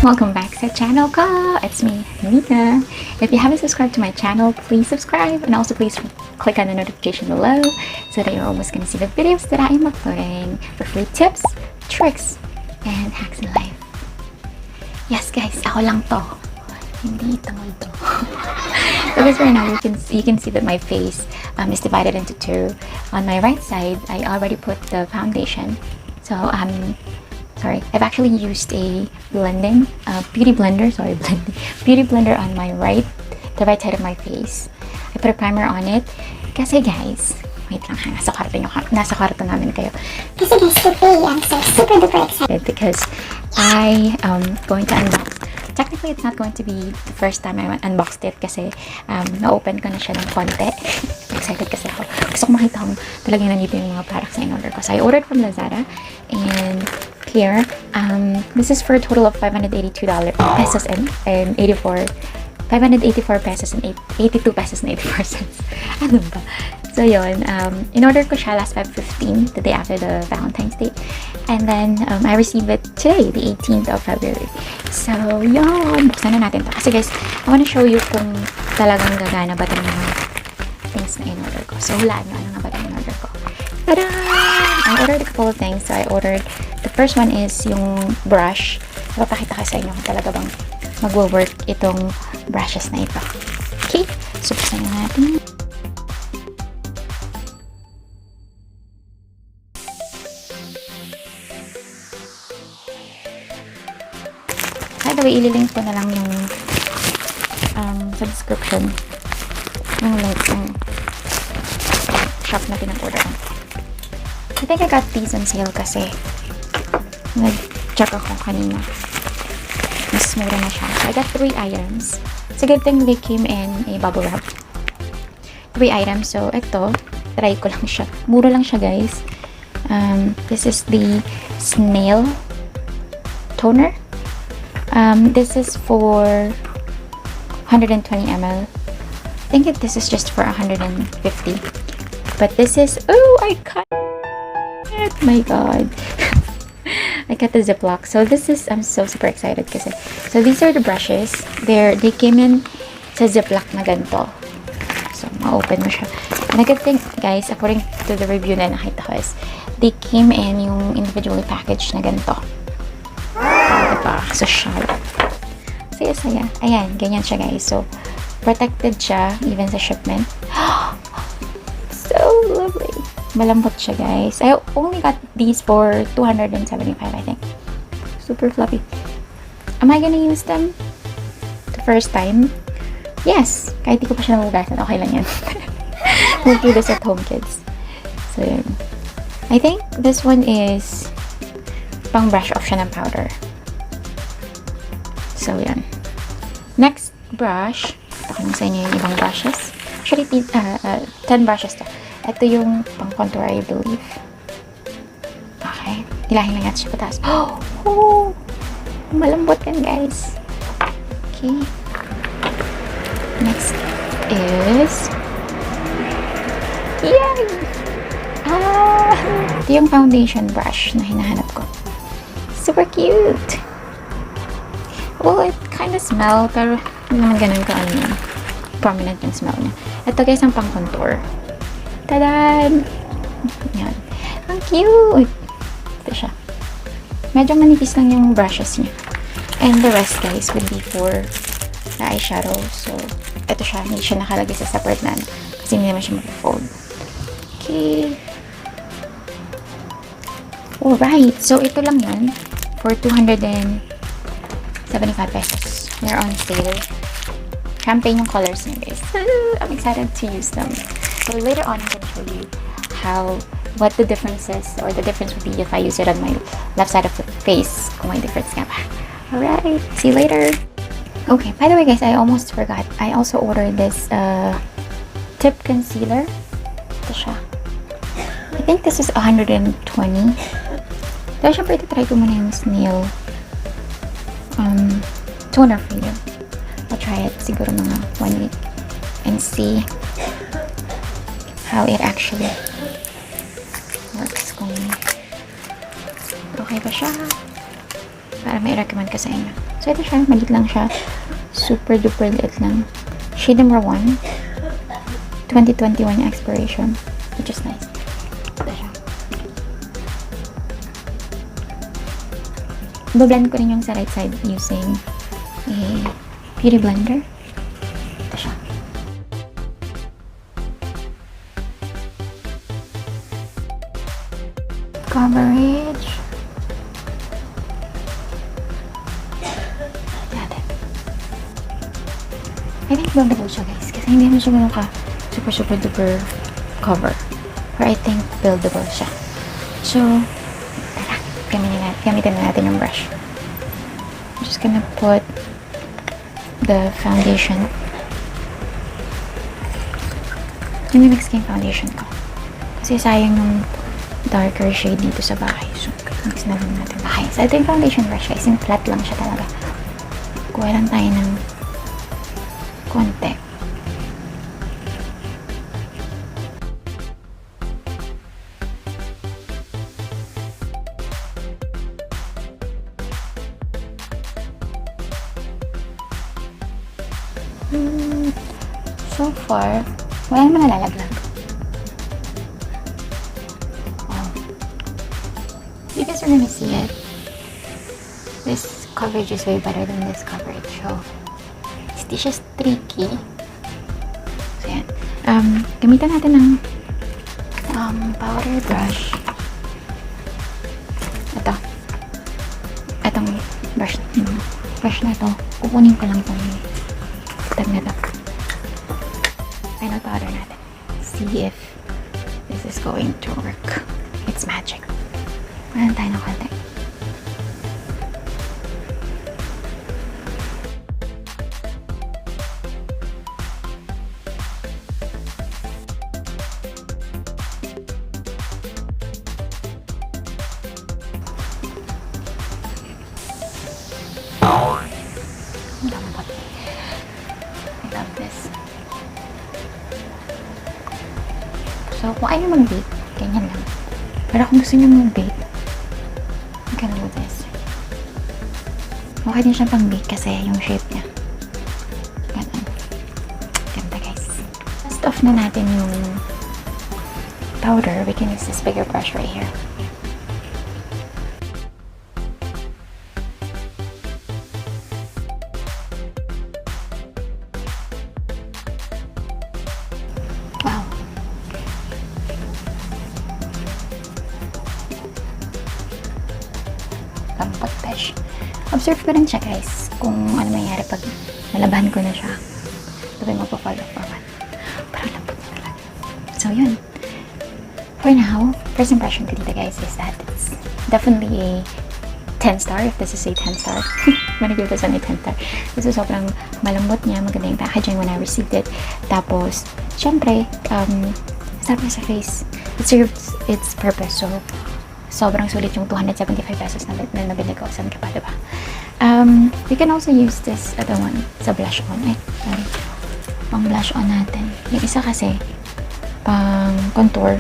Welcome back sa channel ko! It's me, Nina. If you haven't subscribed to my channel, please subscribe and also please click on the notification below so that you're always going to see the videos that I am uploading for free tips, tricks, and hacks in life. Yes guys, ako lang to. Hindi tangol to. So guys, right now you can see that my face is divided into two. On my right side, I already put the foundation. So I've actually used a beauty blender on my the right side of my face. I put a primer on it. Kasi guys, wait lang ha, nasa kwarto namin kayo. Kasi guys, today I'm so super duper excited because I am going to unbox. Technically, it's not going to be the first time I unboxed it kasi na-open ko na siya ng konti. Excited kasi ako. Gusto ko makita kung talagang nandito yung mga products na in-order ko. So I ordered from Lazada and here, this is for a total of $582 pesos and 84 pesos and 82 pesos and 84 cents. Ano ba? So yun, in-order ko siya last Feb 15, the day after the Valentine's Day. And then, I received it today, the 18th of February. So yun, buksan na natin to. Kasi guys, I wanna show you kung talagang gagana ba itong mga things na in-order ko. So hulaan nyo, ano nga ba itong in-order ko? Tada! I ordered a couple of things. So I ordered, the first one is yung brush. Napapakita ko sa inyo kung talaga bang magwo-work itong brushes na ito. Okay? So buksan na natin. By the way, ililink ko na lang yung sa description yung like yung shop na pinag-order. I think I got these on sale kasi nag-check ako kanina. Mas mura na siya. So I got 3 items. It's a good thing they came in a bubble wrap. 3 items. So ito, try ko lang siya. Mura lang siya guys. This is the snail toner. This is for 120 ml. I think this is just for 150. But this is, oh, I cut it! My god. I got the Ziploc. So this is, I'm so super excited kasi. So these are the brushes. They came in sa Ziploc na ganito. So, ma-open mo siya. And a good thing, guys, according to the review na nakita ko is, they came in yung individually packaged na ganito. Diba? So, sharp. Saya-saya. Ayan, ganyan siya, guys. So, protected siya, even sa shipment. So lovely. Malambot siya, guys. I only got these for $275, I think. Super fluffy. Am I gonna use them the first time? Yes. Kahit di ko pa siya nahugasan, okay lang yan. We'll do this at home, kids. So, yun. I think this one is pang brush off siya ng powder. So, yan. Next brush. Ito ko lang sa inyo yung ibang brushes. Actually, 10 brushes to. Ito yung pang contour, I believe. Okay. Hilahin lang natin siya pataas. Oh! Malambot yan, guys. Okay. Next is... Yay! Ito yung foundation brush na hinahanap ko. Super cute! Well, it kind of smell, pero hindi naman ganun ka prominent yung smell niya. Ito guys, ang pang contour. Tadaan! Yan. Ang cute! Ito siya. Medyo manipis lang yung brushes niya. And the rest guys would be for the eyeshadow. So, ito siya. Hindi siya nakalagay sa separate na kasi hindi naman siya mag-fold. Okay. Alright. So, ito lang yan. For 275 pesos. They're on sale. Champagne yung colors niya, guys. I'm excited to use them. So later on, I'm going to show you what the difference is, or the difference would be if I use it on my left side of the face. Kung may difference nga ba. Alright, see you later. Okay, by the way guys, I almost forgot. I also ordered this tip concealer. Ito siya. I think this is 120. Pero syempre, try ko muna yung snail toner for you. I'll try it siguro mga 1 week and see how it actually works. Kung okay ba siya para may recommend ko sa inyo. So, ito siya. Maliit lang siya. Super duper liit lang. Shade number 1. 2021 yung expiration. Which is nice. Ito siya. Blend ko rin yung sa right side using a beauty blender. Ito siya. Coverage. I think buildable siya guys. Kasi hindi naman siya ganun ka super duper cover. But I think buildable siya. So, tara. Gamitin na natin yung brush. I'm just gonna put the foundation. Mimix ko yung foundation ko. Kasi sayang yung darker shade dito sa bahay. So, mix na lang natin bahay. So, ito yung foundation brush guys. Yung flat lang siya talaga. Kuha lang tayo ng konti. So far, wala naman nalalaglag. Wow. You guys are gonna see it. This coverage is way better than this coverage. So, it's just tricky. So, yan. Gamitan natin ng powder brush. Ito. Itong brush na to. Kukunin ko lang itong tag na to. Final powder natin. See if this is going to work. It's magic. Meron tayo ng konti. I love this. So, kung ayaw mag-bake, ganyan lang. Pero kung gusto nyo mag-bake, you can do this. Okay din siyang pang-bake kasi yung shape niya. Ganun. Ganda guys. Last off na natin yung powder. We can use this bigger brush right here. Wow. Lambot besh. Observe ko rin siya guys kung ano mangyari pag nalabahan ko na siya. Ito ba magpa-follow format. Parang lambot na talaga. So yun. For now, first impression ko dito guys is that it's definitely a 10 star if this is a 10 star. I'm gonna give this one a 10 star. This is sobrang malambot niya, maganda yung packaging when I received it. Tapos, syempre, sarap niya sa face. It serves its purpose. So, sobrang sulit yung 275 pesos na nabili ko. Saan ka pa, diba? We can also use this other one sa blush on. Sorry. Pang blush on natin. Yung isa kasi, pang contour.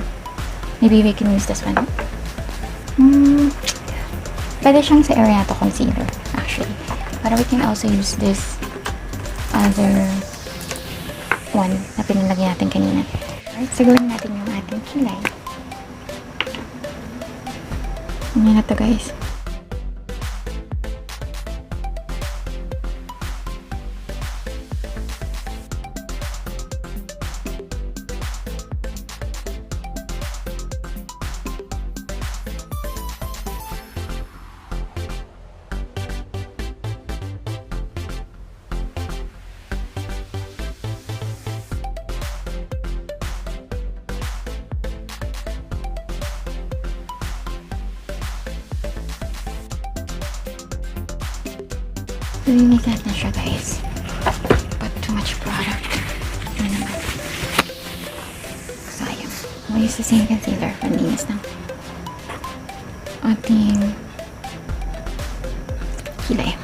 Maybe we can use this one. Pwede siyang sa area to concealer, actually. But we can also use this other one na pinalagyan natin kanina. Alright, so gawin natin yung ating kilay. Ano na to guys? Linis natin siya guys. But too much product. Ano naman. Sayang. We'll use the same concealer. Panlinis ng ating kilay.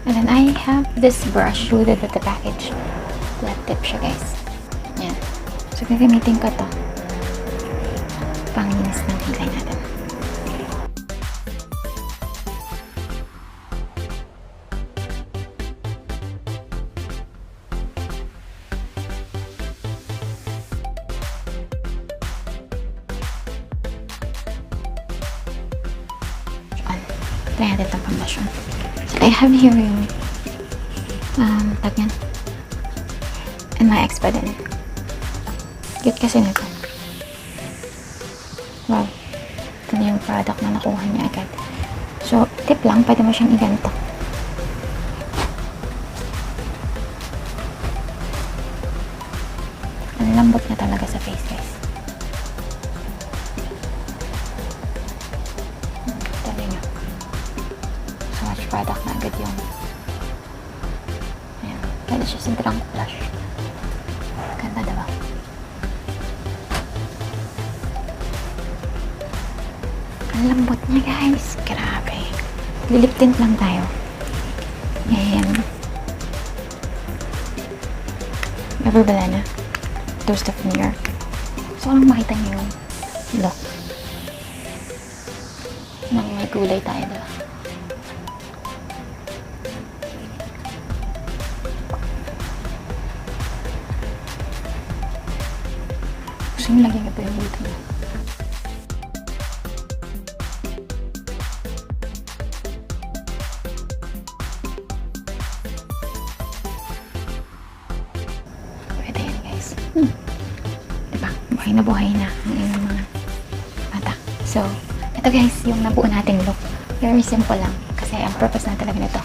And then I have this brush loaded with the package. Flat tip siya guys. Yan. So gagamitin ko to. Panglinis ng kilay natin. Try natin itong pang-blush on. So, I have here yung tag yan. And my ex pa din. Cute kasi nito. Wow. Ito na yung product na nakuha niya agad. So, tip lang, pwede mo siyang iganto. Ang lambot na talaga sa face, guys. Tali nyo. So much product na agad yung ayan. Pwede siya sa drunk blush. Ganda, diba? Ang lambot niya, guys. Grabe. Lip tint lang tayo. Ayan. Rubber banana. Toast of New York. So, lang makita niyo yung look. May gulay tayo, diba? Gusto nyo lagyan ito yung dito. Pwede yan, guys. Diba? Buhay na ang inyong mga mata. So, ito guys, yung nabuo nating look. Very simple lang. Kasi ang purpose na talaga nito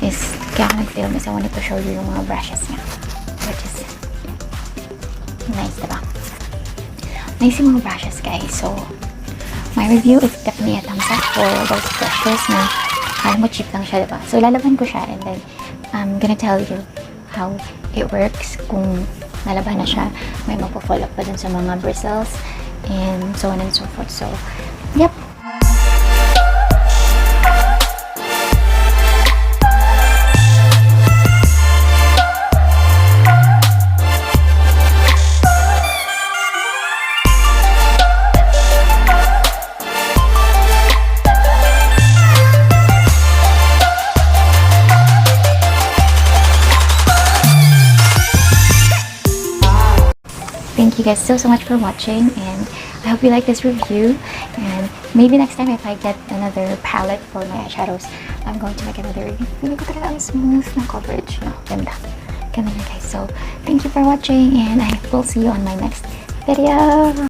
is, kaya ako nag-film is I wanted to show you yung mga brushes niya. Which is nice, diba? Nice yung mga brushes, guys. So, my review is definitely a thumbs up for those brushes na kala mo cheap lang siya, diba? So, lalaban ko siya and then I'm gonna tell you how it works. Kung nalaban na siya, may magpo-follow up pa dun sa mga bristles and so on and so forth. So, yep. Thank you guys so much for watching, and I hope you like this review. And maybe next time if I get another palette for my eyeshadows, I'm going to make another review. Feeling ko talaga ang smooth ng coverage. No, ganda. Ganda na guys. So, thank you for watching, and I will see you on my next video.